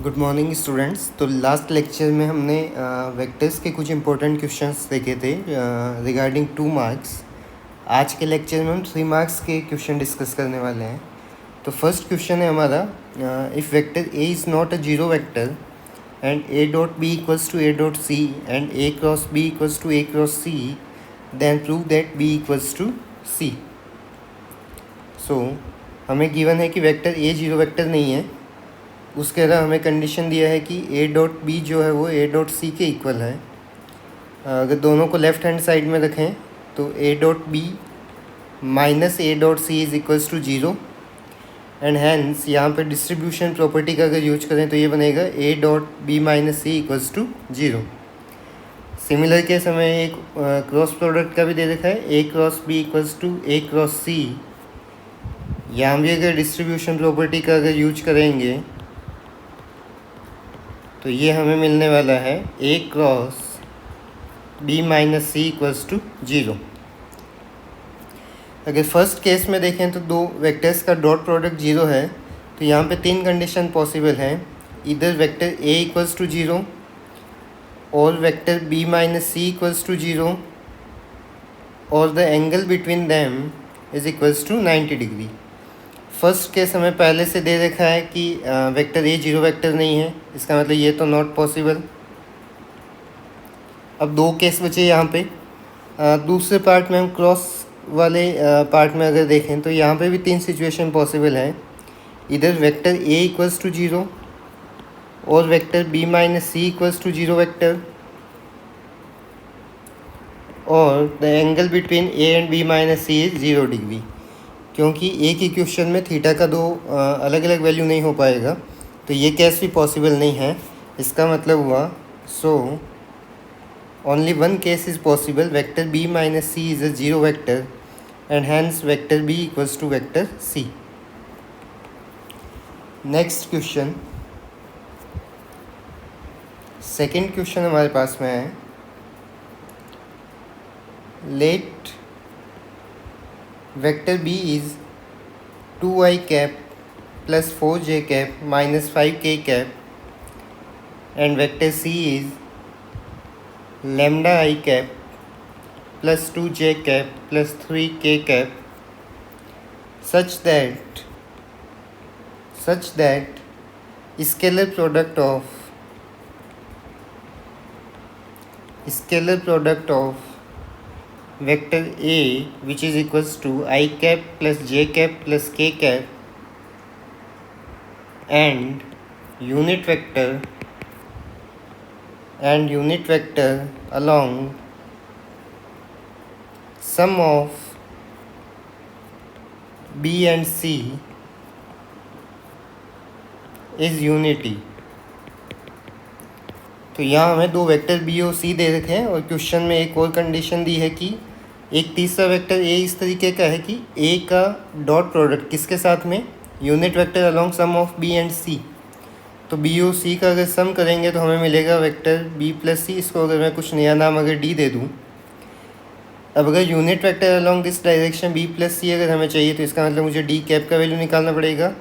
Good morning students. तो last lecture में हमने वेक्टर्स के कुछ इंपॉर्टेंट क्वेश्चंस देखे थे रिगार्डिंग 2 मार्क्स। आज के लेक्चर में हम 3 मार्क्स के क्वेश्चन डिस्कस करने वाले हैं। तो फर्स्ट क्वेश्चन है हमारा, if vector A is not a zero vector and A dot B equals to A dot C and A cross B equals to A cross C, then prove that B equals to C. So हमें given है कि vector A zero vector नहीं है, उसके अलावा हमें condition दिया है कि ए डॉट बी जो है वो ए डॉट सी के इक्वल है। अगर दोनों को लेफ़्ट हैंड साइड में रखें तो A dot B minus A dot C is equals to zero, and hence यहाँ पे डिस्ट्रीब्यूशन प्रॉपर्टी का अगर यूज करें तो ये बनेगा A dot B minus C equals to zero. Similar case हमें एक क्रॉस प्रोडक्ट का भी दे रखा है, A cross B equals to A cross C. यहाँ भी अगर डिस्ट्रीब्यूशन प्रॉपर्टी का अगर यूज करेंगे तो ये हमें मिलने वाला है A cross B minus C equals to zero. अगर फर्स्ट केस में देखें तो दो वेक्टर्स का डॉट प्रोडक्ट जीरो है, तो यहाँ पे 3 कंडीशन पॉसिबल हैं। इधर vector A equals to zero और vector B minus C equals to zero और the angle between them is equals to 90 degree. First case हमें पहले से दे रखा है कि वेक्टर ए जीरो वेक्टर नहीं है, इसका मतलब ये तो नॉट पॉसिबल। अब 2 केस बचे यहाँ पे। दूसरे पार्ट में हम क्रॉस वाले पार्ट में अगर देखें तो यहाँ पे भी 3 सिचुएशन पॉसिबल है। इधर vector A equals to zero और vector B minus C equals to zero vector, और the angle between A and B minus C is 0 degree. क्योंकि एक ही क्वेश्चन में थीटा का 2 अलग अलग वैल्यू नहीं हो पाएगा, तो ये केस भी पॉसिबल नहीं है। इसका मतलब हुआ so only one case is possible, vector B minus C is a zero vector and hence vector B equals to vector C. Next question, second question हमारे पास में है, let vector B is 2i cap plus 4j cap minus 5k cap and vector C is lambda i cap plus 2j cap plus 3k cap such that scalar product of vector A which is equals to I cap plus j cap plus k cap and unit vector along sum of B and C is unity। तो यहाँ हमें 2 vector B और सी दे रखे हैं और question में एक और कंडीशन दी है कि एक तीसरा वेक्टर ए इस तरीके का है कि ए का डॉट प्रोडक्ट किसके साथ में, unit vector along sum of B and C. तो बी और सी का अगर सम करेंगे तो हमें मिलेगा वेक्टर बी प्लस सी। इसको अगर मैं कुछ नया नाम अगर डी दे दूँ, अब अगर unit vector along this direction B plus C अगर हमें चाहिए तो इसका मतलब मुझे डी कैप का वैल्यू निकालना पड़ेगा,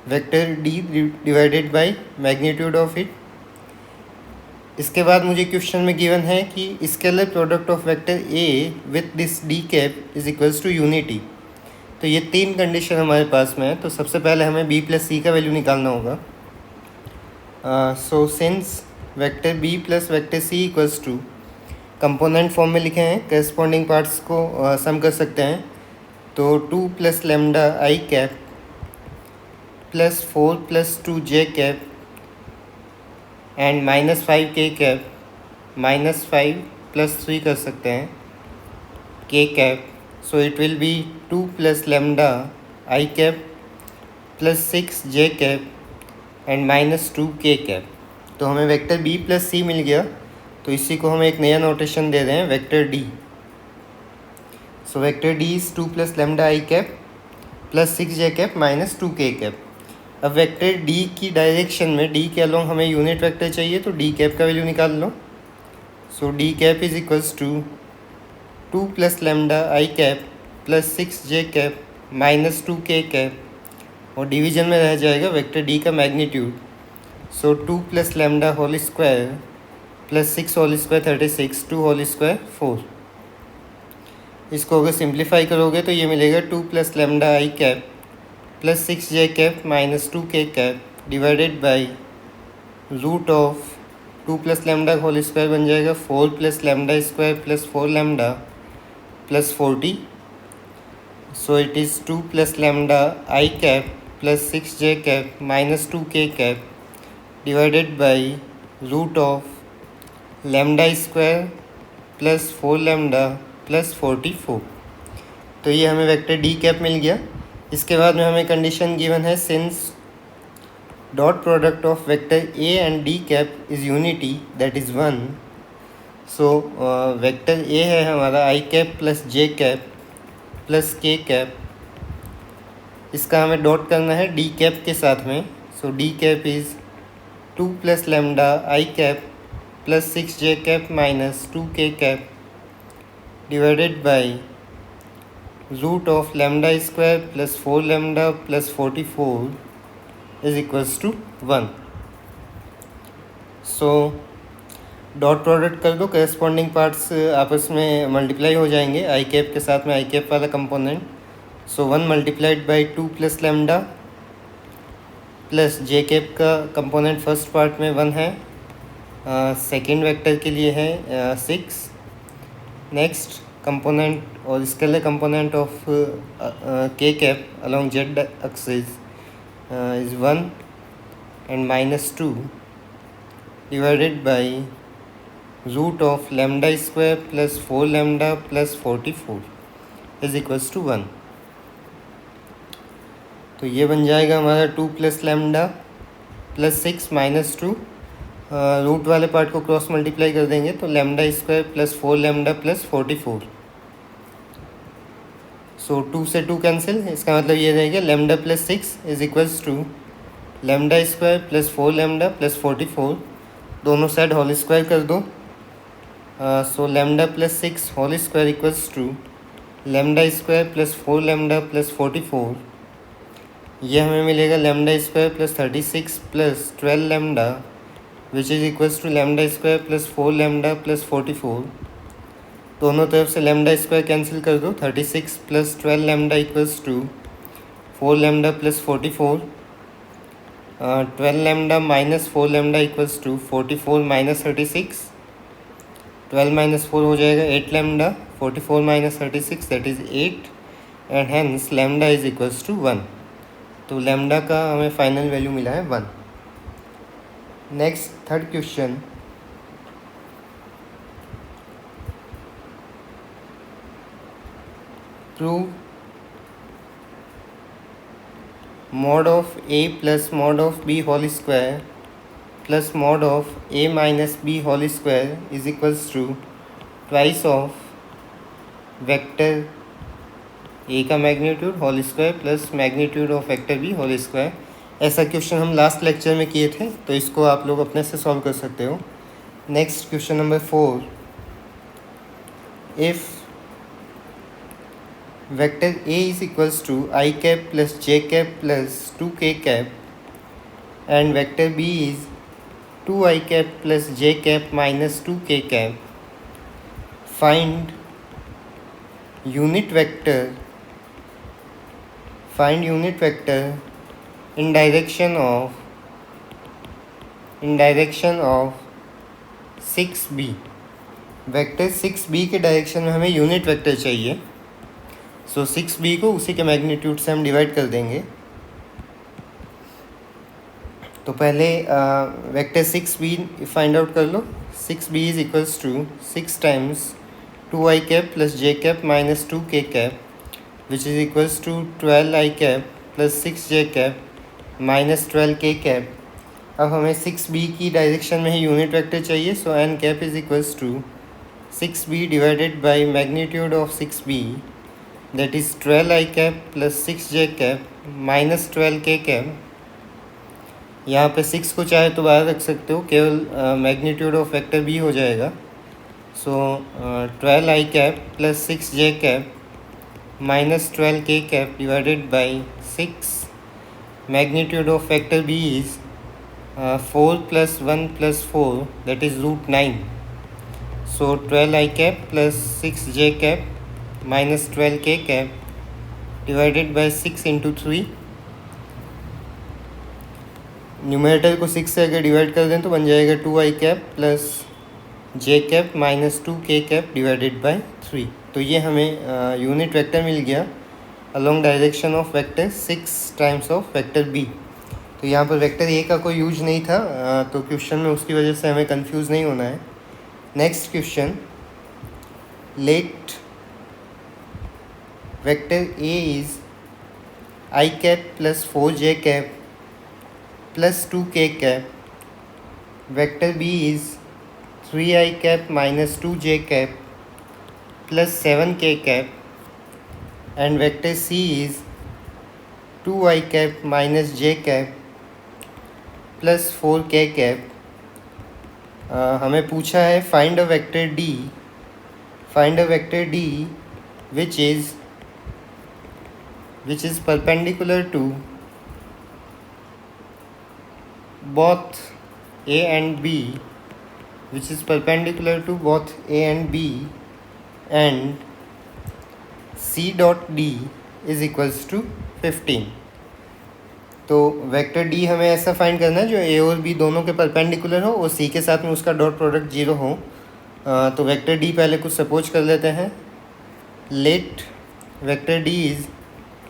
vector D divided by magnitude of it. इसके बाद मुझे क्वेश्चन में गिवन है कि scalar product of vector A with this D cap is equals to unity. तो ये 3 कंडीशन हमारे पास में है। तो सबसे पहले हमें बी प्लस सी का वैल्यू निकालना होगा। So since vector B plus vector C equals to, component form में लिखे हैं, करस्पॉन्डिंग पार्ट्स को सम कर सकते हैं। तो 2 plus lambda i cap plus 4 plus 2j cap and minus 5k cap minus 5 plus 3 कर सकते हैं k cap. So it will B 2 plus lambda i cap plus 6j cap and minus 2k cap. तो हमें vector b plus सी मिल गया, तो इसी को हम एक नया नोटेशन दे रहे हैं, vector d। So vector d is 2 plus lambda i cap plus 6j cap minus 2k cap. अब वेक्टर डी की डायरेक्शन में डी के अलोंग हमें यूनिट वेक्टर चाहिए, तो डी कैप का वैल्यू निकाल लो। So D cap is equals to 2 plus lambda i cap plus 6j cap minus 2k cap, और डिवीजन में रह जाएगा वेक्टर डी का magnitude. So 2 plus lambda whole square plus 6 whole square 36, 2 whole square 4। इसको अगर simplify करोगे तो ये मिलेगा 2 plus lambda i cap plus 6j cap minus 2k cap divided by root of 2 plus lambda whole square बन जाएगा 4 plus lambda square plus 4 lambda plus 40। So it is 2 plus lambda i cap plus 6j cap minus 2k cap divided by root of lambda square plus 4 lambda plus 44। तो ये हमें vector D cap मिल गया। इसके बाद में हमें condition given है since dot product of vector A and D cap is unity that is 1। So vector ए है हमारा आई cap plus j cap plus k cap, इसका हमें डॉट करना है डी कैप के साथ में। So D cap is 2 plus lambda i cap plus 6j cap minus 2k cap divided by root of lambda square plus 4 lambda plus 44 is equals to 1। So dot product कर दो, corresponding parts आपस में multiply हो जाएंगे आई cap के साथ में आई cap वाला component. So 1 multiplied by 2 plus lambda plus j cap का कंपोनेंट फर्स्ट पार्ट में 1 है, सेकेंड वेक्टर के लिए है 6। नेक्स्ट कंपोनेंट और स्केलर कंपोनेंट ऑफ के cap along z axis is 1 and minus 2 divided by root of lambda square plus 4 lambda plus 44 is equals to 1। तो ये बन जाएगा हमारा 2 plus lambda plus 6 minus 2, root वाले पार्ट को क्रॉस मल्टीप्लाई कर देंगे तो lambda square plus 4 lambda plus 44। So 2 से 2 कैंसिल, इसका मतलब ये रहेगा lambda plus 6 is equals to lambda square plus 4 lambda plus 44, दोनों साइड होल स्क्वायर कर दो। So lambda plus 6 whole square equals to lambda square plus 4 lambda plus 44। ये हमें मिलेगा lambda square plus 36 plus 12 lambda which is equals to lambda square plus 4 lambda plus 44। दोनों तरफ से lambda square cancel कर दो, 36 plus 12 lambda equals to 4 lambda plus 44। 12 lambda minus 4 lambda equals to 44 minus 36, 12 minus 4 हो जाएगा 8 lambda, 44 minus 36 that is 8 and hence lambda is equals to 1। तो lambda का हमें फाइनल वैल्यू मिला है 1। Next third question, prove mod of a plus mod of b whole square plus mod of a minus b whole square is equals to twice of vector a का magnitude whole square plus magnitude of vector b whole square. ऐसा question हम last lecture में किए थे, तो इसको आप लोग अपने से सॉल्व कर सकते हो। Next question number 4, if vector a is equals to I cap plus j cap plus 2k cap and vector b is 2I cap plus j cap minus 2k cap, find unit vector in direction of 6b। Vector 6b के direction में हमें unit vector चाहिए। सो 6b को उसी के magnitude से हम divide कर देंगे। तो पहले वेक्टर 6b फाइंड आउट कर लो। 6b is equals to 6 times 2i cap plus j cap minus 2k cap which is equals to 12i cap plus 6j cap minus 12k cap. अब हमें 6b की direction में ही unit vector चाहिए। So n cap is equals to 6b divided by magnitude of 6b that is 12i cap plus 6j cap minus 12k cap। यहाँ पे 6 को चाहे तो बाहर रख सकते हो, केवल मैग्नीट्यूड ऑफ वेक्टर b हो जाएगा। सो 12i cap plus 6j cap minus 12k cap divided by 6, magnitude of vector b is 4 plus 1 plus 4, that is root 9. So 12 I cap plus 6 j cap minus 12 k cap divided by 6 into 3. Numerator को 6 से अगर divide कर दें तो बन जाएगा 2 i cap plus j cap minus 2 के cap divided bye 3. तो ये हमें यूनिट वेक्टर मिल गया along direction of vector 6 times of vector B. तो यहाँ पर वेक्टर ए का कोई यूज नहीं था, तो क्वेश्चन में उसकी वजह से हमें कंफ्यूज नहीं होना है. Next question, let vector A is i cap plus 4 j cap plus 2k cap, vector B is 3i cap minus 2j cap plus 7k cap, and vector C is 2i cap minus j cap plus 4k cap. हमें पूछा है find a vector D which is perpendicular to both A and B, which is perpendicular to both A and B, and C dot D is equals to 15. तो vector D हमें ऐसा find करना है जो A और B दोनों के perpendicular हो और C के साथ में उसका डॉट प्रोडक्ट 0 हो. तो वेक्टर D पहले कुछ सपोज कर लेते हैं. Let vector D is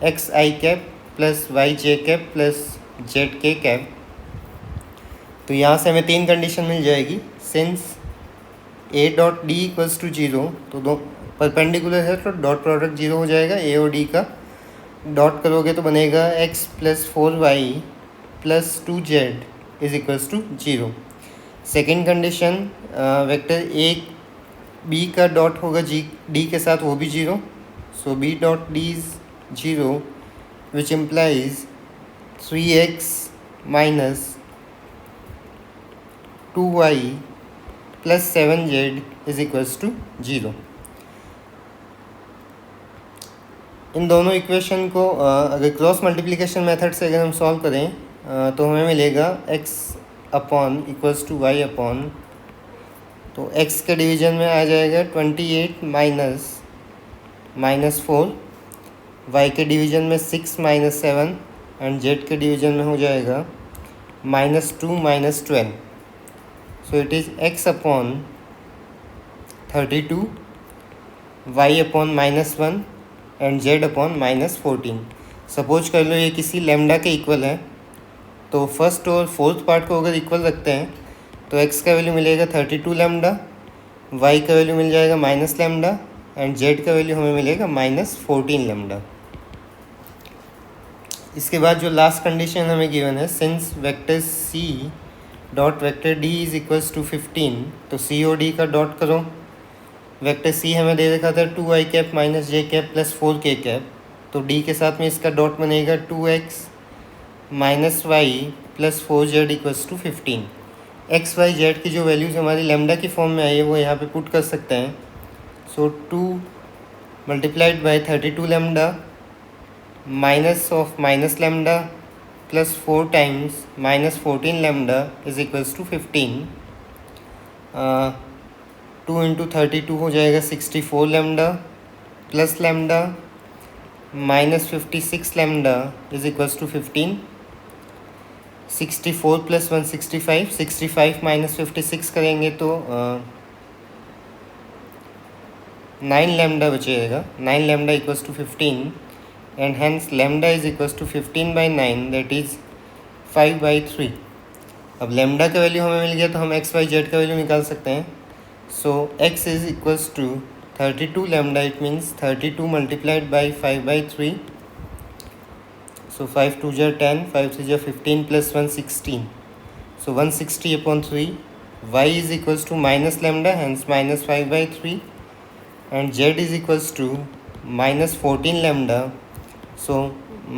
x i cap plus y j cap plus z k cap. तो यहाँ से हमें 3 कंडीशन मिल जाएगी. Since A dot D equals to 0, तो दो परपेंडिकुलर है तो डॉट प्रोडक्ट 0 हो जाएगा. ए और डी का डॉट करोगे तो बनेगा x plus 4y plus 2z is equals to 0. Second condition, vector A B का डॉट होगा डी के साथ, वो भी 0. So B dot D is 0 which implies 3x minus 2y plus 7z is equals to 0. इन दोनों इक्वेशन को अगर क्रॉस मल्टीप्लिकेशन मेथड से अगर हम सॉल्व करें तो हमें मिलेगा x upon equals to y upon, तो x के डिवीजन में आ जाएगा 28 माइनस 4, y के डिवीजन में 6 माइनस 7 एंड z के डिवीजन में हो जाएगा -2 minus 12. So it is x upon 32, y upon -1 and z upon -14. Suppose कर लो ये किसी लेमडा के इक्वल है, तो फर्स्ट और फोर्थ पार्ट को अगर इक्वल रखते हैं तो x का वैल्यू मिलेगा 32 लेमडा, y का वैल्यू मिल जाएगा माइनस लेमडा एंड z का वैल्यू हमें मिलेगा -14 लेमडा. इसके बाद जो लास्ट कंडीशन हमें गिवन है, since vector c dot vector D is equals to 15, तो C और D का डॉट करो. वेक्टर C हमें दे रखा था 2i cap minus j cap plus 4k cap, तो D के साथ में इसका डॉट बनेगा 2x minus y plus 4z equals to 15. x y z की जो वैल्यूज़ हमारी लेमडा की फॉर्म में आई है वो यहाँ पे पुट कर सकते हैं. So 2 multiplied by 32 lambda minus of minus lambda plus 4 times -14 lambda is equals to 15. 2 into 32 हो जाएगा 64 lambda plus lambda -56 lambda is equals to 15. 64 plus 165, 65 minus 56 करेंगे तो 9 लेमडा बचेगा. 9 lambda equals to 15 and hence lambda is equals to 15 by 9, that is 5 by 3. अब lambda का value हमें मिल गया तो हम x y z का वैल्यू निकाल सकते हैं. सो x is equals to 32 lambda, it means 32 multiplied by 5 by 3. So 5 2 are 10, 5 3 are 15 plus 1 16. So 160 upon 3. Y is equals to minus lambda, hence minus 5 by 3, and z is equals to minus 14 lambda. So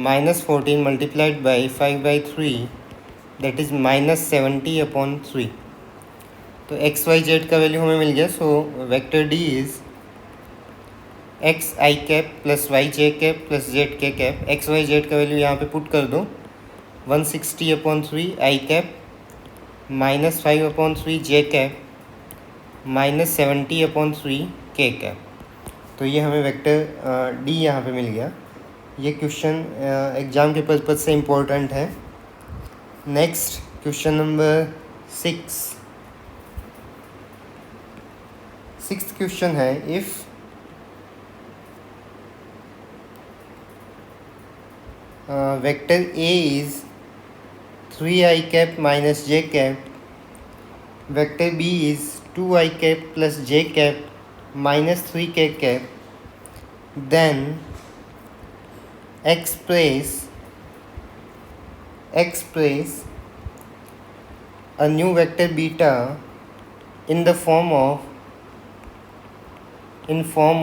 minus 14 multiplied by 5 by 3, that is minus 70 upon 3. तो x y z का value हमें मिल गया. So vector D is x i cap plus y j cap plus z k cap. X y z का value यहाँ पे put कर दो. 160 upon 3 i cap -5/3 j cap -70/3 k cap. तो ये हमें वेक्टर डी यहाँ पे मिल गया। ये क्वेश्चन एग्ज़ाम के पर्पज़ से इम्पोर्टेंट है। नेक्स्ट क्वेश्चन नंबर 6 क्वेश्चन है, if vector A is 3i cap minus j cap, vector B is 2i cap plus j cap minus 3k cap, then express a new vector beta in form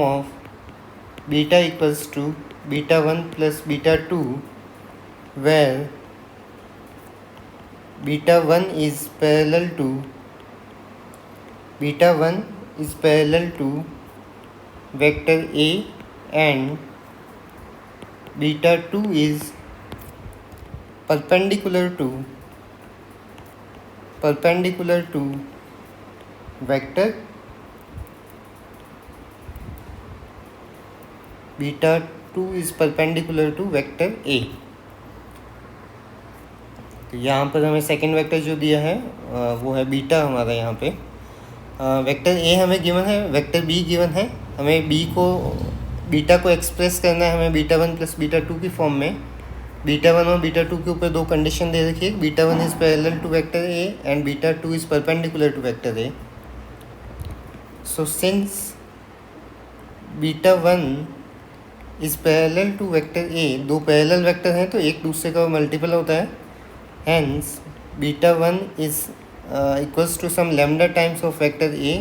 of beta equals to beta 1 plus beta 2, where beta 1 is parallel to vector A and beta 2 is perpendicular to vector beta 2 is perpendicular to vector A। तो यहाँ पर हमें second vector जो दिया है वो है beta हमारा। यहाँ पे वेक्टर ए हमें गिवन है, वेक्टर बी गिवन है। हमें बीटा को एक्सप्रेस करना है हमें बीटा 1 प्लस बीटा 2 की फॉर्म में। बीटा 1 और बीटा 2 के ऊपर दो कंडीशन दे रखी है, beta 1 is parallel to vector A and beta 2 is perpendicular to vector A. So since beta 1 is parallel to vector A, दो पैरेलल वेक्टर हैं तो एक दूसरे का मल्टीपल होता है, hence beta 1 is equals to some lambda times of vector A,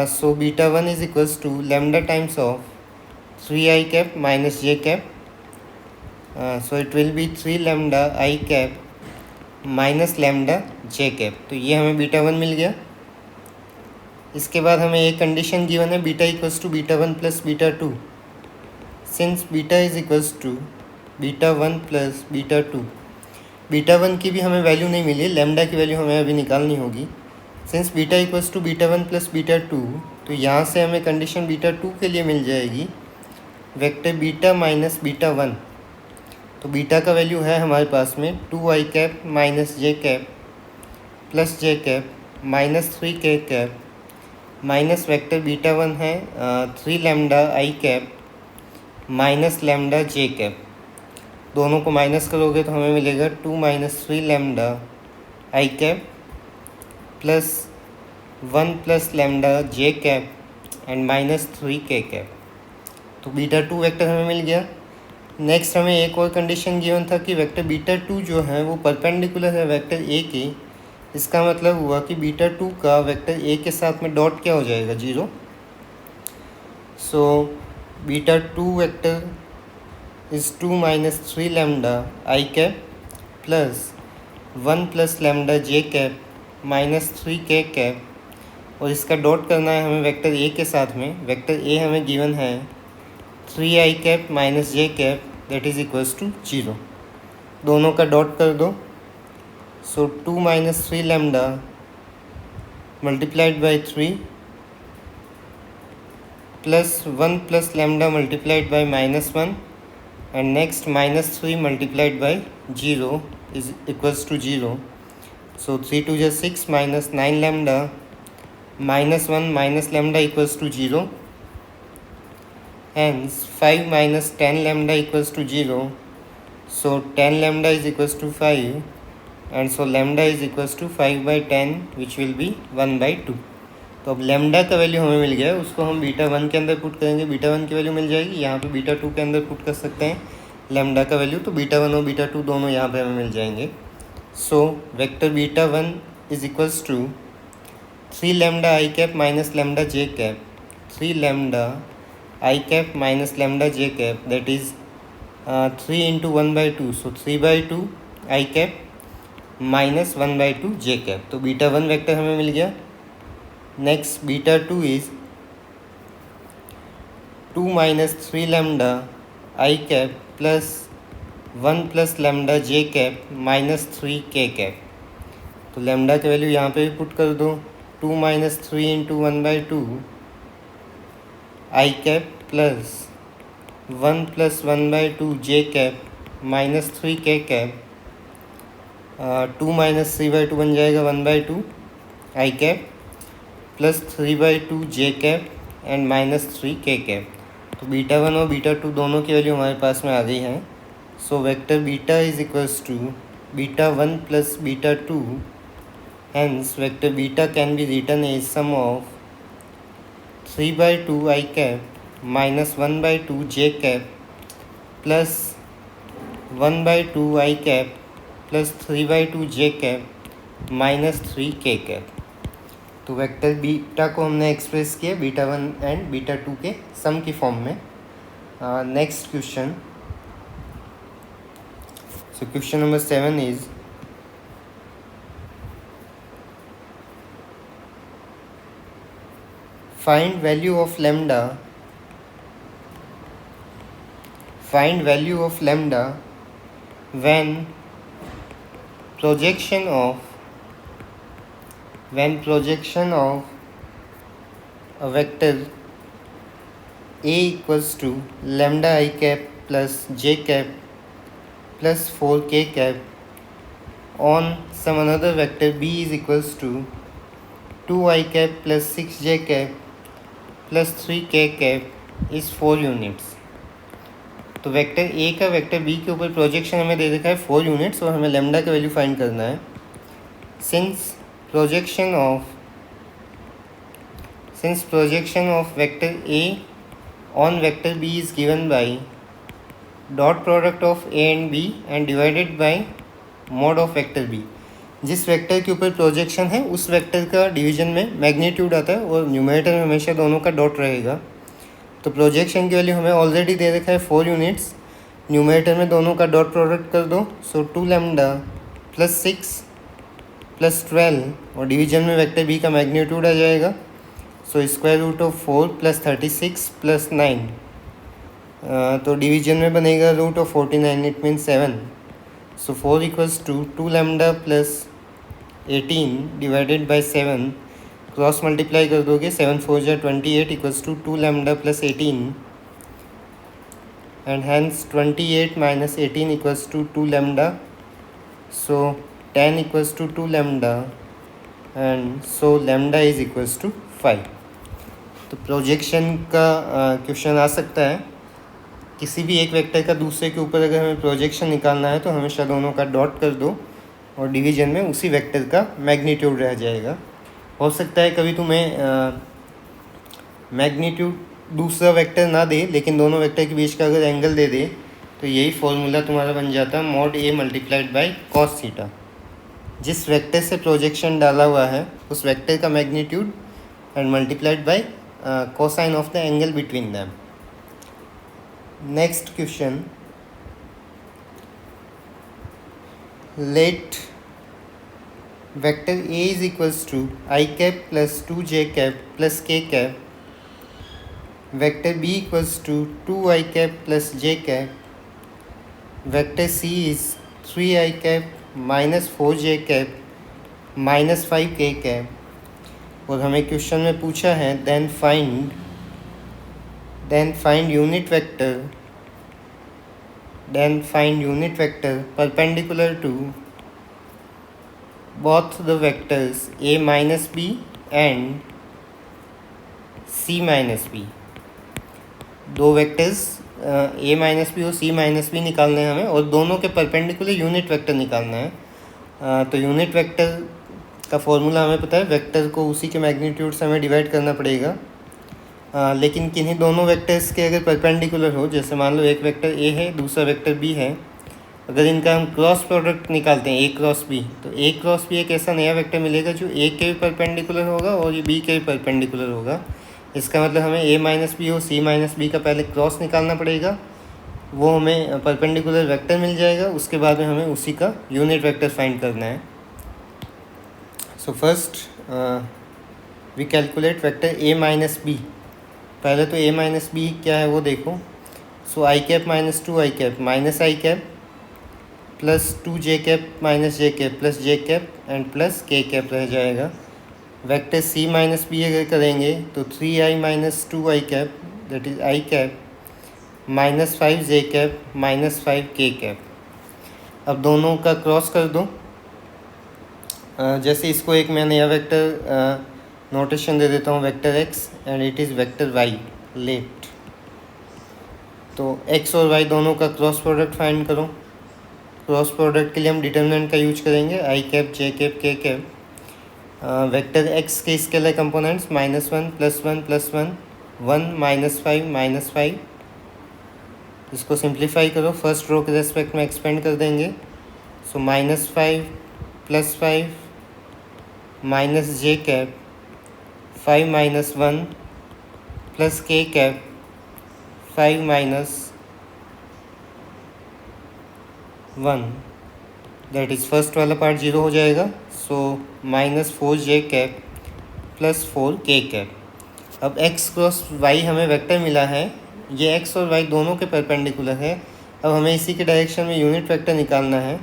so beta 1 is equals to lambda times of 3i cap minus j cap, so it will be 3 lambda I cap minus lambda j cap। तो ये हमें beta 1 मिल गया। इसके बाद हमें एक condition given है, beta equals to beta 1 plus beta 2। Since beta is equals to beta 1 plus beta 2, beta 1 की भी हमें वैल्यू नहीं मिली है, लैम्डा की वैल्यू हमें अभी निकालनी होगी। Since beta equals to beta 1 plus beta 2, तो यहाँ से हमें कंडीशन बीटा 2 के लिए मिल जाएगी वेक्टर बीटा माइनस बीटा 1। तो बीटा का वैल्यू है हमारे पास में 2i cap minus j cap plus j cap minus 3k cap minus vector beta 1 है 3 lambda i cap minus lambda j cap. दोनों को माइनस करोगे तो हमें मिलेगा 2 minus 3 lambda i cap plus 1 plus lambda j cap and minus 3k cap. तो beta 2 vector हमें मिल गया। नेक्स्ट हमें एक और कंडीशन गिवन था कि वेक्टर बीटा 2 जो है वो परपेंडिकुलर है वेक्टर ए के। इसका मतलब हुआ कि बीटा 2 का वेक्टर ए के साथ में डॉट क्या हो जाएगा, 0। So beta 2 vector is 2 minus 3 lambda I cap plus 1 plus lambda j cap minus 3k cap, और इसका डॉट करना है हमें वेक्टर ए के साथ में। वेक्टर ए हमें गिवन है 3i cap minus j cap that is equals to 0। दोनों का डॉट कर दो। So 2 minus 3 lambda multiplied by 3 plus 1 plus lambda multiplied by minus 1 and next minus 3 multiplied by 0 is equals to 0. So 3 2 is 6 minus 9 lambda minus 1 minus lambda equals to 0. Hence 5 minus 10 lambda equals to 0. So 10 lambda is equals to 5 and so lambda is equals to 5 by 10 which will be 1 by 2. तो अब lambda का value हमें मिल गया है, उसको हम beta 1 के अंदर पुट करेंगे, बीटा 1 की वैल्यू मिल जाएगी। यहाँ पे बीटा 2 के अंदर पुट कर सकते हैं लैम्डा का वैल्यू, तो बीटा 1 और बीटा 2 दोनों यहाँ पे हमें मिल जाएंगे। So vector beta 1 is equals to 3 lambda i cap minus lambda j cap, 3 lambda i cap minus lambda j cap that is 3 into 1 by 2, so 3 by 2 i cap minus 1 by 2 j cap. तो beta 1 vector हमें मिल गया। Next beta 2 is 2 minus 3 lambda i cap plus 1 plus lambda j cap minus 3k cap. तो lambda की value यहाँ पे भी put कर दो, 2 minus 3 into 1/2 i cap plus 1 plus 1/2 j cap minus 3 k cap, 2 minus 3/2 बन जाएगा 1/2 i cap plus 3/2 j cap and minus 3 k cap. तो बीटा 1 और बीटा 2 दोनों की वैल्यू हमारे पास में आ गई है। So vector beta is equals to beta 1 plus beta 2, hence vector beta can be written as sum of 3/2 i cap minus 1/2 j cap plus 1/2 i cap plus 3/2 j cap minus 3 k cap. तो vector beta को हमने express किया beta 1 and beta 2 के सम की form में। Next question, so question number 7 is find value of lambda when projection of a vector a equals to lambda I cap plus j cap plus 4k cap on some another vector b is equals to 2 I cap plus 6j cap plus 3k cap is 4 units. तो vector A का vector B के ऊपर projection हमें दे रखा है 4 units और हमें lambda का वैल्यू फाइंड करना है। Since projection of vector A on vector B is given by dot product of A and B and divided by mod of vector B. जिस वेक्टर के ऊपर प्रोजेक्शन है उस वेक्टर का डिवीजन में मैग्नीट्यूड आता है और न्यूमरेटर में हमेशा दोनों का डॉट रहेगा। तो प्रोजेक्शन की वैल्यू हमें ऑलरेडी दे रखा है 4 यूनिट्स, न्यूमरेटर में दोनों का डॉट प्रोडक्ट कर दो। सो 2 लैम्डा प्लस 6 प्लस 12 और डिवीजन में वेक्टर बी का मैग्नीट्यूड आ जाएगा। So square root of 4 plus 36 plus 9, तो डिवीजन में बनेगा root of 49, it mean 7। So 4 equals to 2 lambda plus 18 divided by 7, cross multiply कर दोगे 7 4 जा 28 equals to 2 lambda plus 18 and hence 28 minus 18 equals to 2 lambda. So 10 equals to 2 lambda and so lambda is equals to 5। तो projection का question आ सकता है। किसी भी एक वेक्टर का दूसरे के ऊपर अगर हमें प्रोजेक्शन निकालना है तो हमेशा दोनों का डॉट कर दो और डिवीजन में उसी वेक्टर का मैग्नीट्यूड रह जाएगा। हो सकता है कभी तुम्हें मैग्नीट्यूड दूसरा वेक्टर ना दे लेकिन दोनों वेक्टर के बीच का अगर एंगल दे दे तो यही फॉर्मूला तुम्हारा बन जाता है mod A multiplied by cos theta. जिस वेक्टर से प्रोजेक्शन डाला हुआ है उस वेक्टर का magnitude and multiplied by cosine of the angle between them. Next question, let vector A is equals to I cap plus 2j cap plus k cap, vector B equals to 2I cap plus j cap, vector C is 3I cap minus 4j cap minus 5k cap। और हमें question में पूछा है then find unit vector perpendicular to both the vectors a minus b and c minus b। दो vectors a minus B और c minus B निकालने हैं हमें और दोनों के परपेंडिकुलर यूनिट वेक्टर निकालना है। तो यूनिट वेक्टर का फॉर्मूला हमें पता है, वेक्टर को उसी के मैग्नीट्यूड से हमें डिवाइड करना पड़ेगा। लेकिन किन्हीं दोनों वेक्टर्स के अगर परपेंडिकुलर हो, जैसे मान लो एक वेक्टर ए है दूसरा वेक्टर बी है, अगर इनका हम क्रॉस प्रोडक्ट निकालते हैं ए क्रॉस बी, तो ए क्रॉस बी एक ऐसा नया वेक्टर मिलेगा जो ए के भी परपेंडिकुलर होगा और ये बी के भी परपेंडिकुलर होगा। इसका मतलब हमें ए माइनस बी और सी माइनस बी का पहले क्रॉस निकालना पड़ेगा, वो हमें परपेंडिकुलर वेक्टर मिल जाएगा, उसके बाद में हमें उसी का यूनिट वेक्टर फाइंड करना है। So first we calculate vector A minus B. पहले तो ए माइनस बी क्या है वो देखो। So i cap minus 2 i cap minus i cap plus 2j cap minus j cap plus j cap and plus k cap रह जाएगा। Vector c minus B अगर करेंगे तो 3i minus 2i cap that is i cap minus 5j cap minus 5k cap. अब दोनों का cross कर दो। जैसे इसको एक मैं नया वेक्टर नोटेशन दे देता हूँ, vector x and it is vector y let. तो x और y दोनों का क्रॉस प्रोडक्ट फाइंड करो। क्रॉस प्रोडक्ट के लिए हम डिटर्मिनेंट का यूज करेंगे i cap j cap k cap. Vector x के स्केलर कंपोनेंट्स -1 +1 +1 1 -5 -5। इसको सिंप्लीफाई करो, फर्स्ट रो के रेस्पेक्ट में एक्सपेंड कर देंगे। सो -5 +5 minus j cap 5 - 1 plus k cap 5 - 1 that is first वाला पार्ट 0 हो जाएगा। सो -4j cap plus 4k cap. अब x क्रॉस y हमें वेक्टर मिला है, ये x और y दोनों के परपेंडिकुलर है। अब हमें इसी के डायरेक्शन में यूनिट वेक्टर निकालना है।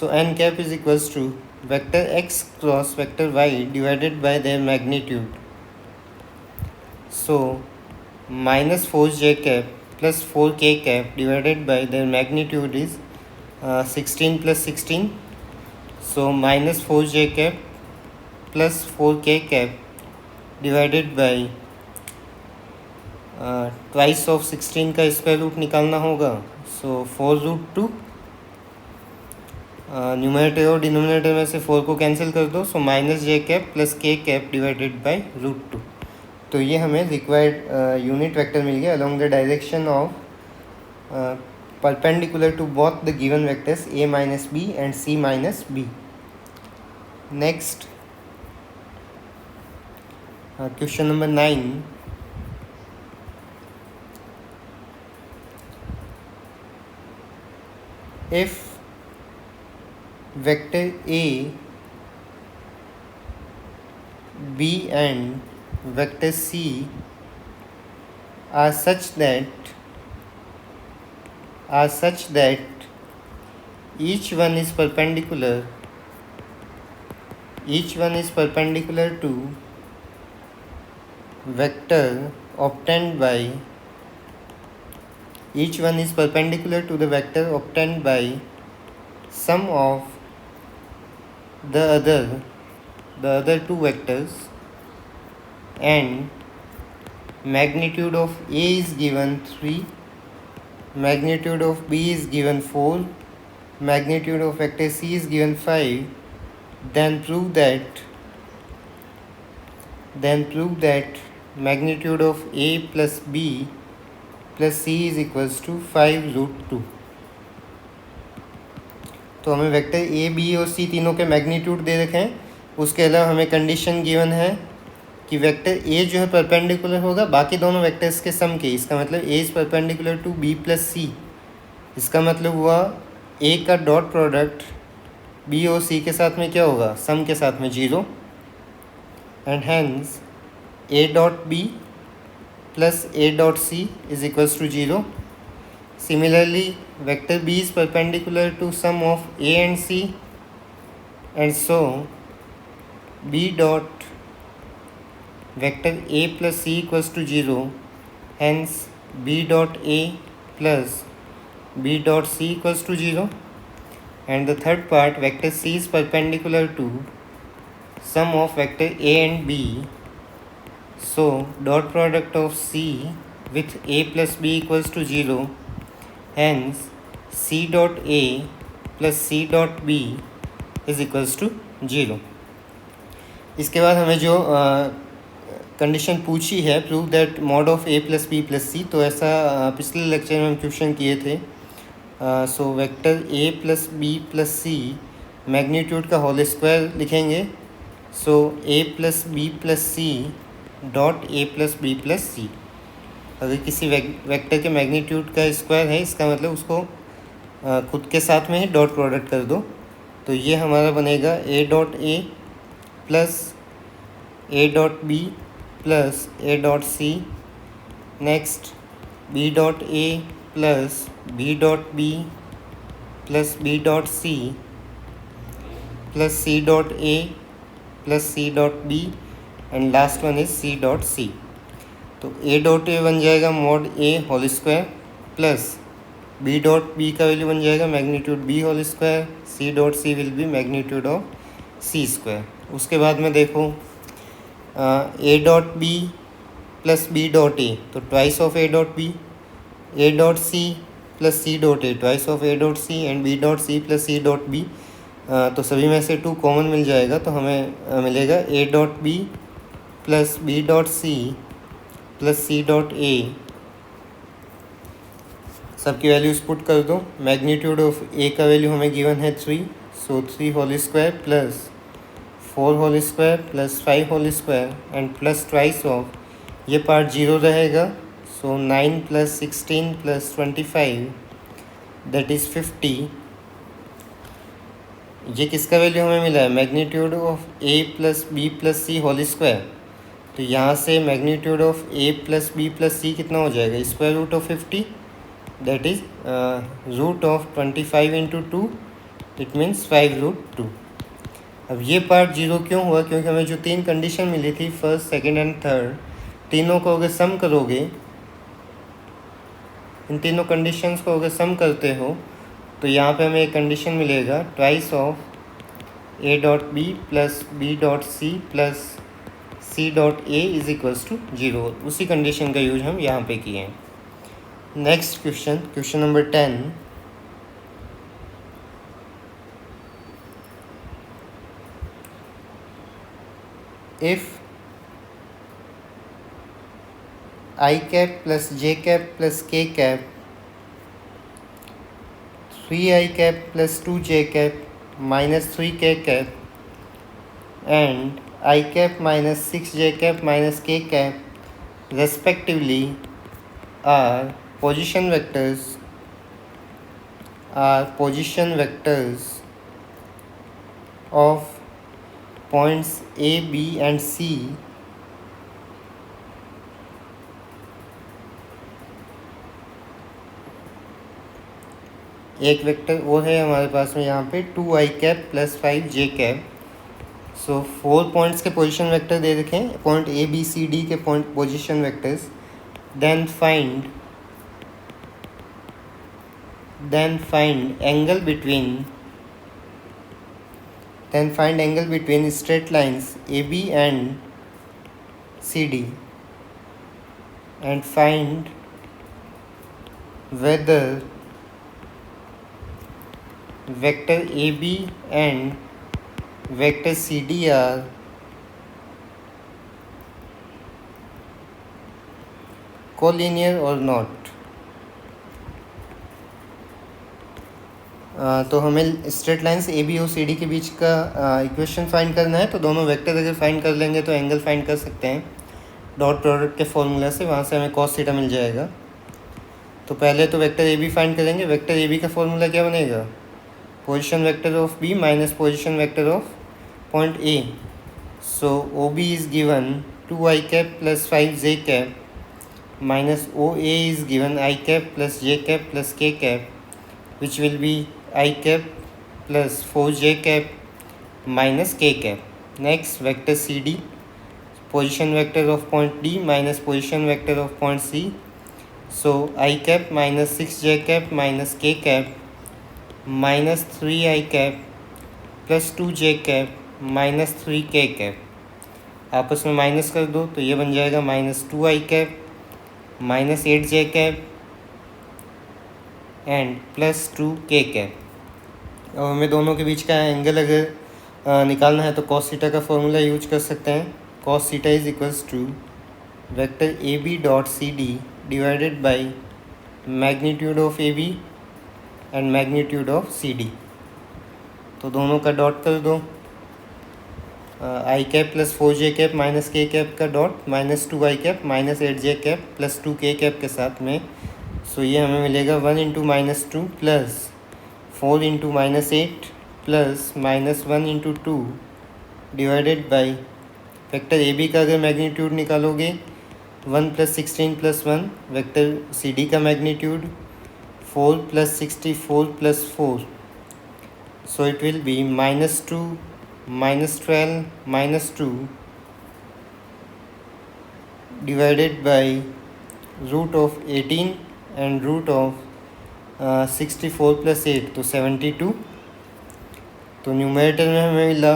So n cap is equals to vector x cross vector y divided by their magnitude. So -4j cap plus 4k cap divided by their magnitude is 16 + 16। So -4j cap plus 4k cap divided by twice of 16 का square root निकालना होगा। सो 4√2 numerator और denominator में से 4 को cancel कर दो। सो -j cap plus k cap divided bye √2। तो ये हमें रिक्वायर्ड यूनिट वेक्टर मिल गया along the direction of perpendicular to both the given vectors a minus b and c minus b. Next, question number 9. If vector a, b and vector c are such that each one is perpendicular to vector obtained by sum of the other two vectors, and magnitude of a is given 3, magnitude of b is given 4, magnitude of vector c is given 5, then prove that magnitude of a plus b plus c is equals to 5√2। तो हमें vector A B और सी तीनों के magnitude दे रखे हैं। उसके अलावा हमें कंडीशन गिवन है कि वेक्टर ए जो है परपेंडिकुलर होगा बाकी दोनों वेक्टर्स के सम के। इसका मतलब A is perpendicular to B plus C. इसका मतलब हुआ ए का डॉट प्रोडक्ट बी और सी के साथ में क्या होगा, सम के साथ में 0, and hence A dot B plus A dot C is equals to 0। Similarly, vector b is perpendicular to sum of a and c, and so b dot vector a plus c equals to 0. Hence, b dot a plus b dot c equals to 0. And the third part, vector c is perpendicular to sum of vector a and b. So, dot product of c with a plus b equals to 0. Hence, c dot a plus c dot b is equals to 0. इसके बाद हमें जो condition पूछी है, prove that mod of a plus B plus C, तो ऐसा पिछले lecture में हम क्वेश्चन किए थे। So vector a plus B plus C magnitude का होल स्क्वायर लिखेंगे। So a plus B plus C dot a plus B plus C. अगर किसी वेक्टर के मैग्नीट्यूड का स्क्वायर है, इसका मतलब उसको खुद के साथ में ही डॉट प्रोडक्ट कर दो। तो ये हमारा बनेगा a dot A plus a dot B plus a dot C. Next b dot A plus b dot B plus B dot C plus C dot A plus C dot B and last one is C dot C. तो A dot A बन जाएगा mod A whole square plus B dot B का value बन जाएगा magnitude B whole square, C dot C will be magnitude of C square. उसके बाद में देखो A dot B plus B dot A तो twice of A dot B, A dot C plus C dot A twice of A dot C and B dot C plus C dot B. तो सभी में से 2 common मिल जाएगा तो हमें मिलेगा A dot B plus B dot C plus C dot A. सबकी values put कर दो। मैग्नीट्यूड ऑफ ए का वैल्यू हमें गिवन है 3, so 3 whole square plus 4 whole square plus 5 whole square and plus twice of, ये पार्ट 0 रहेगा, so 9 plus 16 plus 25 that is 50। ये किसका वैल्यू हमें मिला है? Magnitude of A plus B plus C whole square. तो यहाँ से magnitude of A plus B plus C कितना हो जाएगा? Square root of 50 that is root of 25 into 2, it means 5√2। अब ये पार्ट 0 क्यों हुआ? क्योंकि हमें जो 3 कंडीशन मिली थी, फर्स्ट सेकंड एंड थर्ड, तीनों को अगर सम करोगे, इन तीनों कंडीशंस को अगर सम करते हो तो यहाँ पे हमें एक कंडीशन मिलेगा twice of A dot B plus B dot C plus C dot A is equals to 0। उसी कंडीशन का यूज हम यहाँ पे किए हैं। Next question, question number 10। If I cap plus j cap plus k cap 3i cap plus 2j cap minus 3k cap and I cap minus 6j cap minus k cap respectively are position vectors of points A, B and C एक vector वो है हमारे पास में यहाँ पे 2i cap plus 5j cap. So 4 points के position vector दे रखे हैं, point A B C D के point position vectors. Then find angle between straight lines A B and C D and find whether vector AB and vector CD are collinear or not। तो हमें straight lines A B और सी D के बीच का equation find करना है। तो दोनों vector अगर फाइंड कर लेंगे तो एंगल फाइंड कर सकते हैं डॉट प्रोडक्ट के फॉर्मूला से, वहाँ से हमें cos थीटा मिल जाएगा। तो पहले तो वेक्टर ए बी फाइंड करेंगे। वेक्टर ए बी का फॉर्मूला क्या बनेगा? Position vector of B minus position vector of point A। So OB is given 2i cap plus 5j cap minus OA is given i cap plus j cap plus k cap which will be i cap plus 4j cap minus k cap. Next vector CD, position vector of point D minus position vector of point C. So i cap minus 6j cap minus k cap minus 3i cap plus 2j cap minus 3k cap आपस में minus कर दो तो ये बन जाएगा minus 2i cap minus 8j cap and plus 2k cap. अब हमें दोनों के बीच का एंगल अगर निकालना है तो cos थीटा का फॉर्मूला यूज कर सकते हैं। cos theta is equals to vector A B dot C D divided by magnitude of A B and magnitude of C D. तो दोनों का डॉट कर दो। I cap plus 4j cap minus k cap का dot minus 2i cap minus 8j cap plus 2k cap के साथ में। So ये हमें मिलेगा 1 into minus 2 plus 4 into minus 8 plus minus 1 into 2 divided by vector A B का अगर magnitude निकालोगे 1 plus 16 plus 1, vector C D का magnitude 4 plus 64 plus 4 So it will be -2, -12, -2 divided by root of 18 and root of 64 plus 8, तो 72। तो numerator में हमें मिला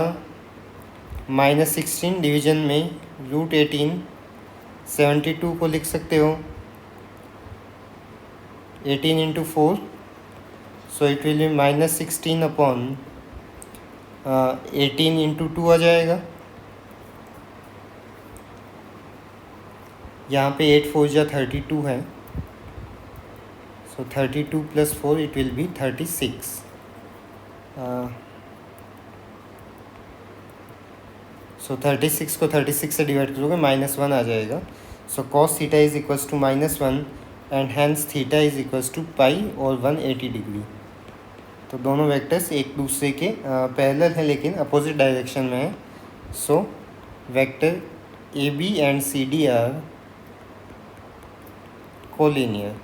-16, division में रूट 18। 72 को लिख सकते हो 18 into 4, so it will be -16 upon 18 into 2 आ जाएगा। यहाँ पे 8 4 जा 32 है, so 32 plus 4 it will be 36। So 36 को 36 से डिवाइड करोगे -1 आ जाएगा। So cos theta is equals to -1 and hence theta is equals to pi और 180 डिग्री। तो दोनों वेक्टर्स एक दूसरे के पैरेलल हैं लेकिन अपोजिट डायरेक्शन में है। So vector A B and C D are collinear.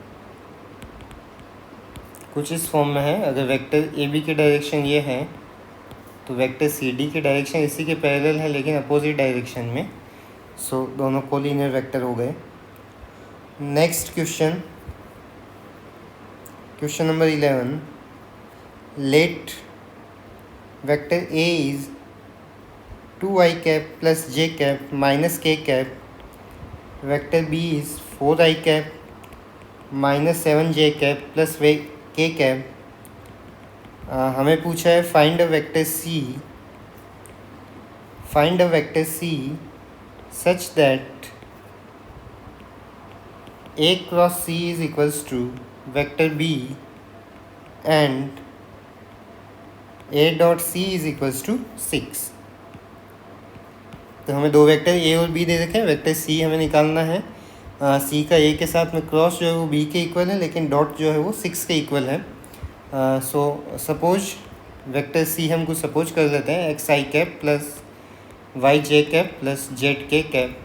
कुछ इस फॉर्म में है, अगर वेक्टर ए बी की डायरेक्शन ये है तो वेक्टर सी डी की डायरेक्शन इसी के पैरेलल है लेकिन अपोजिट डायरेक्शन में। सो दोनों कोलिनियर वेक्टर हो गए। Next question, question number 11। Let vector A is 2i cap plus j cap minus k cap, vector B is 4i cap minus 7j cap plus k cap. हमें पूछा है find a vector C such that A cross C is equals to vector B and A dot C is equals to 6। तो हमें दो vector A और B दे रखे हैं, vector C हमें निकालना है। C का A के साथ में क्रॉस जो है वो B के इक्वल है लेकिन डॉट जो है वो 6 के इक्वल है। सो सपोज वेक्टर सी हम कुछ सपोज कर लेते हैं x i cap plus y j cap plus z k cap.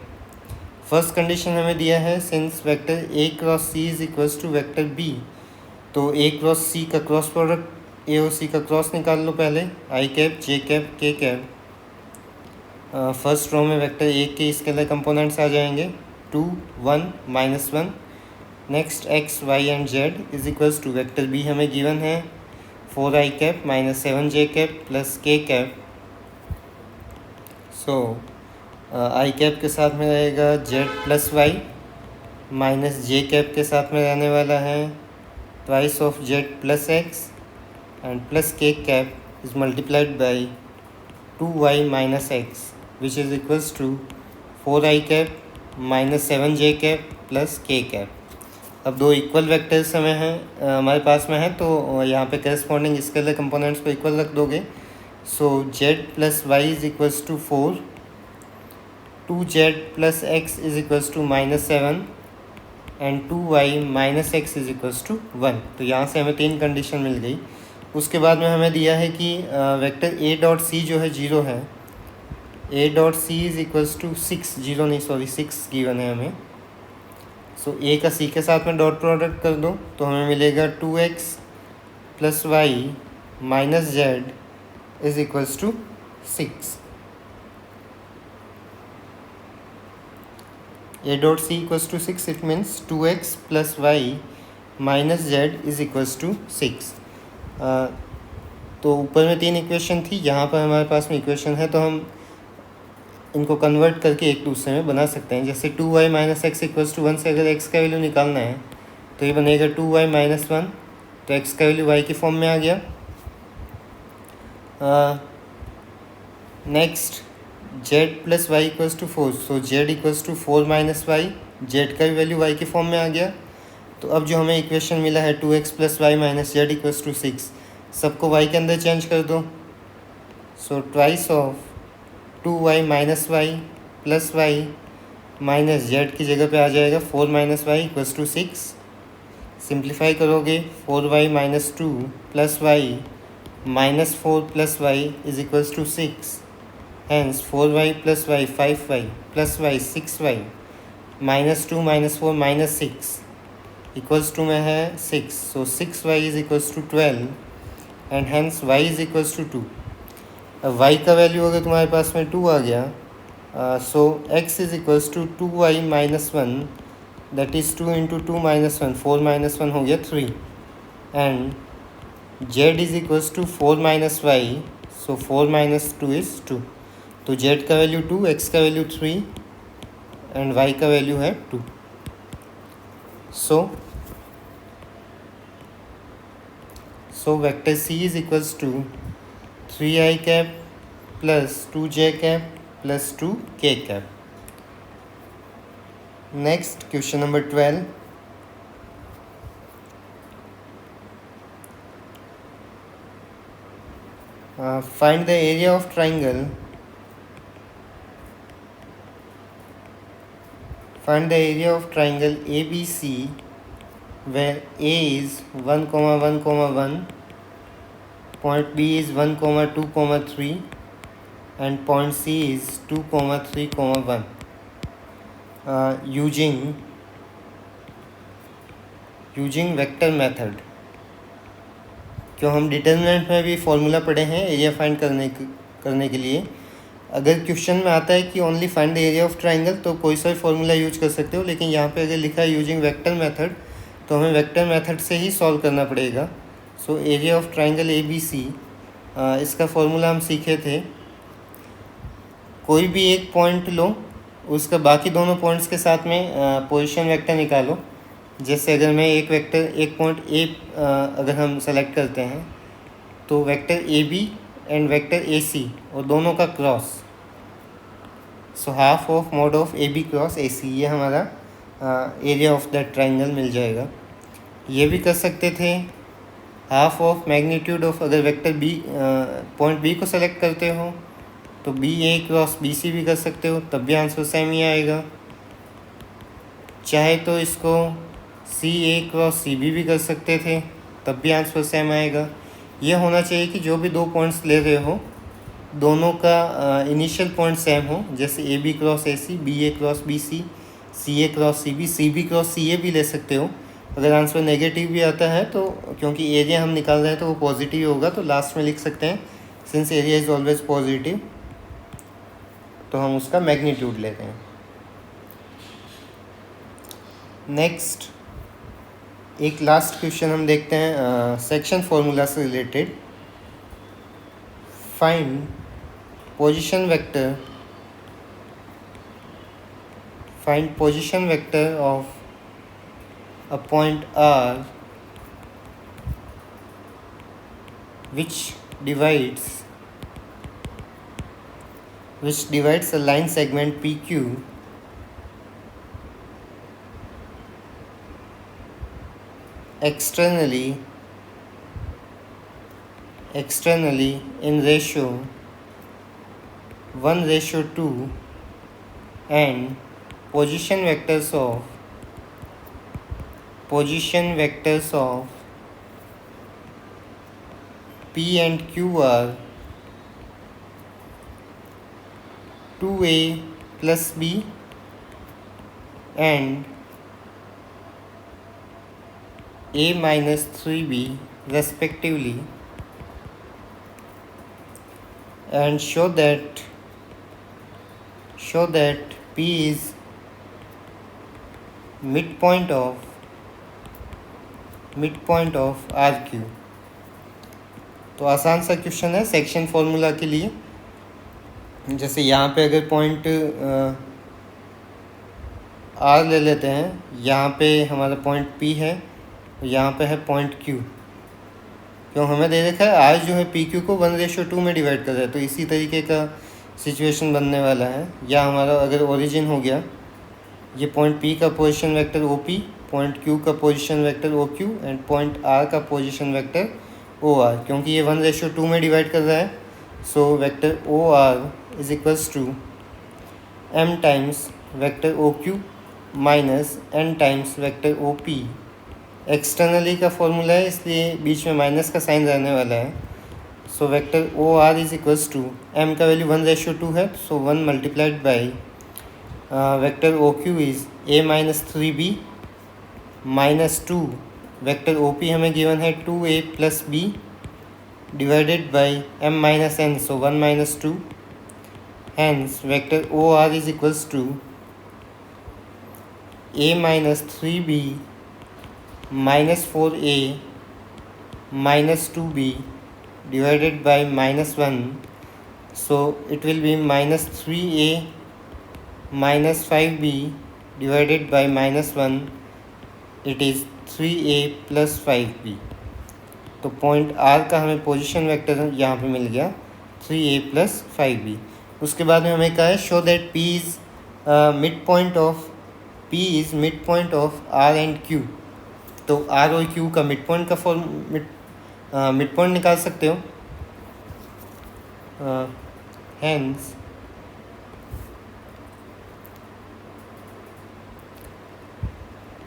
First condition हमें दिया है since vector A cross C is equals to vector B, तो ए क्रॉस सी का क्रॉस प्रोडक्ट ए और सी का क्रॉस निकाल लो पहले, आई कैप जे कैप के कैप। फर्स्ट रो में वेक्टर ए के स्केलर कंपोनेंट्स आ जाएंगे 2 1 -1। Next x y and z is equals to vector B हमें गिवन है 4i cap minus 7j cap plus k cap. So i cap के साथ में रहेगा z plus y, minus j cap के साथ में रहने वाला है twice of z plus x and plus k cap is multiplied by 2y minus x which is equals to 4i cap minus 7j cap plus k cap. अब दो equal vectors हमें हैं हमारे पास में है, तो यहाँ पे करस्पॉन्डिंग स्केलर कंपोनेंट्स को इक्वल रख दोगे। So z plus y is equals to 4, 2z plus x is equals to -7 and 2y minus x is equals to 1। तो यहाँ से हमें 3 कंडीशन मिल गई। उसके बाद में हमें दिया है कि वेक्टर a डॉट सी जो है 0 है, a dot C is equals to 6, 0 नहीं सॉरी 6 गिवन है हमें। सो ए का सी के साथ में डॉट प्रोडक्ट कर दो तो हमें मिलेगा 2x plus y minus z is equals to 6। A dot C equals to 6, it means 2x plus y minus z is equals to 6। तो ऊपर में 3 इक्वेशन थी, यहाँ पर हमारे पास में इक्वेशन है तो हम इनको कन्वर्ट करके एक दूसरे में बना सकते हैं। जैसे 2y minus x equals to 1 से अगर x का वैल्यू निकालना है तो ये बनेगा 2y माइनस 1, तो x का वैल्यू y की फॉर्म में आ गया। Next z plus y equals to 4, so z equals to 4 minus y, z का भी वैल्यू y की फॉर्म में आ गया। तो अब जो हमें इक्वेशन मिला है 2x plus y minus z equals to 6, सबको y के अंदर चेंज कर दो। So twice of 2y minus y plus y minus z की जगह पे आ जाएगा 4 minus y equals to 6। Simplify करोगे 4y minus 2 plus y minus 4 plus y is equals to 6। Hence 4y plus y 5y plus y 6y minus 2 minus 4 minus 6 equals to में है 6। So 6y is equals to 12 and hence y is equals to 2। अब y का value अगर तुम्हारे पास में 2 आ गया, so x is equals to 2y minus 1, that is 2 into 2 minus 1, 4 minus 1 हो गया 3, and z is equals to 4 minus y, so 4 minus 2 is 2। तो z का वैल्यू 2, x का वैल्यू 3 एंड y का वैल्यू है 2। So vector c is equals to 3i cap plus 2j cap plus 2k cap. Next question number 12, find the area of triangle. Find the area of triangle ABC where A is 1, 1, 1, point B is 1, 2, 3 and point C is 2, 3, 1. Using vector method. क्यों हम determinant में भी formula पढ़े हैं area find करने के लिए। अगर क्वेश्चन में आता है कि only find the area of triangle तो कोई सा भी फॉर्मूला यूज कर सकते हो, लेकिन यहाँ पे अगर लिखा है यूजिंग वेक्टर मेथड तो हमें वेक्टर मेथड से ही सॉल्व करना पड़ेगा। So area of triangle ABC, इसका फॉर्मूला हम सीखे थे, कोई भी एक पॉइंट लो, उसका बाकी दोनों पॉइंट्स के साथ में पोजीशन वेक्टर निकालो। जैसे अगर मैं एक पॉइंट A अगर हम सेलेक्ट करते हैं तो vector AB and vector AC और दोनों का cross, so half of mod of AB cross AC, ये हमारा एरिया ऑफ दैट ट्राइंगल मिल जाएगा। ये भी कर सकते थे हाफ ऑफ मैग्नीट्यूड ऑफ, अगर वेक्टर B पॉइंट B को सेलेक्ट करते हो तो BA क्रॉस BC भी कर सकते हो, तब भी आंसर सेम ही आएगा। चाहे तो इसको CA क्रॉस CB भी कर सकते थे, तब भी आंसर सेम आएगा। ये होना चाहिए कि जो भी दो पॉइंट्स ले रहे हो दोनों का इनिशियल पॉइंट सेम हो, जैसे AB cross AC, BA cross BC, CA cross CB, CB cross CA भी ले सकते हो। अगर आंसर नेगेटिव भी आता है तो क्योंकि एरिया हम निकाल रहे हैं तो वो पॉजिटिव होगा, तो लास्ट में लिख सकते हैं since area is always positive, तो हम उसका मैग्नीट्यूड लेते हैं। नेक्स्ट एक लास्ट क्वेश्चन हम देखते हैं सेक्शन फॉर्मूला से related. Find position vector of a point R which divides a line segment PQ externally in ratio 1:2 and position vectors of P and Q are 2A plus B and A minus 3B respectively, and show that P is midpoint of RQ। तो आसान सा question है section formula के लिए। जैसे यहाँ पे अगर पॉइंट R ले लेते हैं, यहाँ पे हमारा पॉइंट P है, यहाँ पे है पॉइंट Q। क्यों हमें दे रखा है R जो है PQ को 1:2 में डिवाइड कर रहा है, तो इसी तरीके का सिचुएशन बनने वाला है। या हमारा अगर ओरिजिन हो गया, ये पॉइंट P का position vector OP, point Q का position vector OQ and point R का पोजीशन वेक्टर OR। क्योंकि ये 1:2 में डिवाइड कर रहा है, so vector OR is equals to M times vector OQ minus N times vector OP। Externally का formula है इसलिए बीच में माइनस का साइन रहने वाला है। So vector OR is equals to M का वैल्यू 1:2 है, so 1 multiplied by vector OQ is A minus 3B minus 2 vector OP हमें गिवन है 2A plus B divided by m minus n, so 1 minus 2. Hence vector OR is equals to a minus 3b minus 4a minus 2b divided by minus 1. So it will be minus 3a minus 5b divided by minus 1. It is 3a plus 5b. तो point R का हमें position vector यहाँ पे मिल गया 3a plus 5b. उसके बाद में हमें कहा है show that P is mid point of R and Q. तो R और Q का मिड पॉइंट का मिड पॉइंट निकाल सकते हो. Hence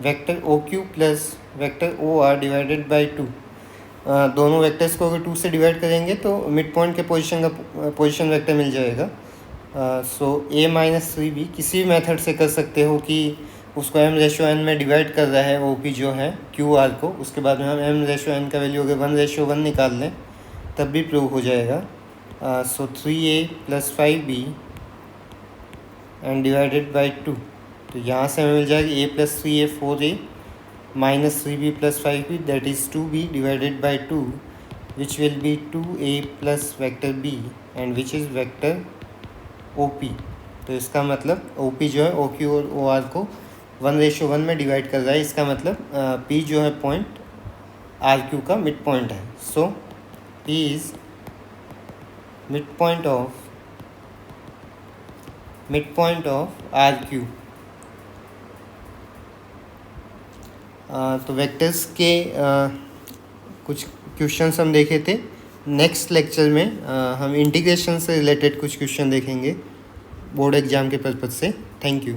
vector OQ plus vector OR divided by 2. दोनों वेक्टर्स को अगर 2 से डिवाइड करेंगे तो मिड पॉइंट के पोजीशन वेक्टर मिल जाएगा. सो a माइनस 3b किसी भी मेथड से कर सकते हो कि उसको m/n में डिवाइड कर रहा है OP जो है QR को. उसके बाद में हम m/n का वैल्यू अगर 1/1 निकाल लें तब भी प्रूव हो जाएगा. सो 3a plus 5b and divided by 2. तो यहाँ से हमें मिल जाएगा a plus 3a 4a minus 3b plus 5b that is 2b divided by 2 which will be 2a plus vector b and which is vector OP. तो इसका मतलब OP जो है OQ और OR को 1/1 में डिवाइड कर रहा है. इसका मतलब P जो है पॉइंट RQ का मिड पॉइंट है. सो P is mid point of RQ. तो वेक्टर्स के कुछ क्वेश्चंस हम देखे थे. नेक्स्ट लेक्चर में हम इंटीग्रेशन से रिलेटेड कुछ क्वेश्चन देखेंगे बोर्ड एग्जाम के पर्पज़ से. Thank you.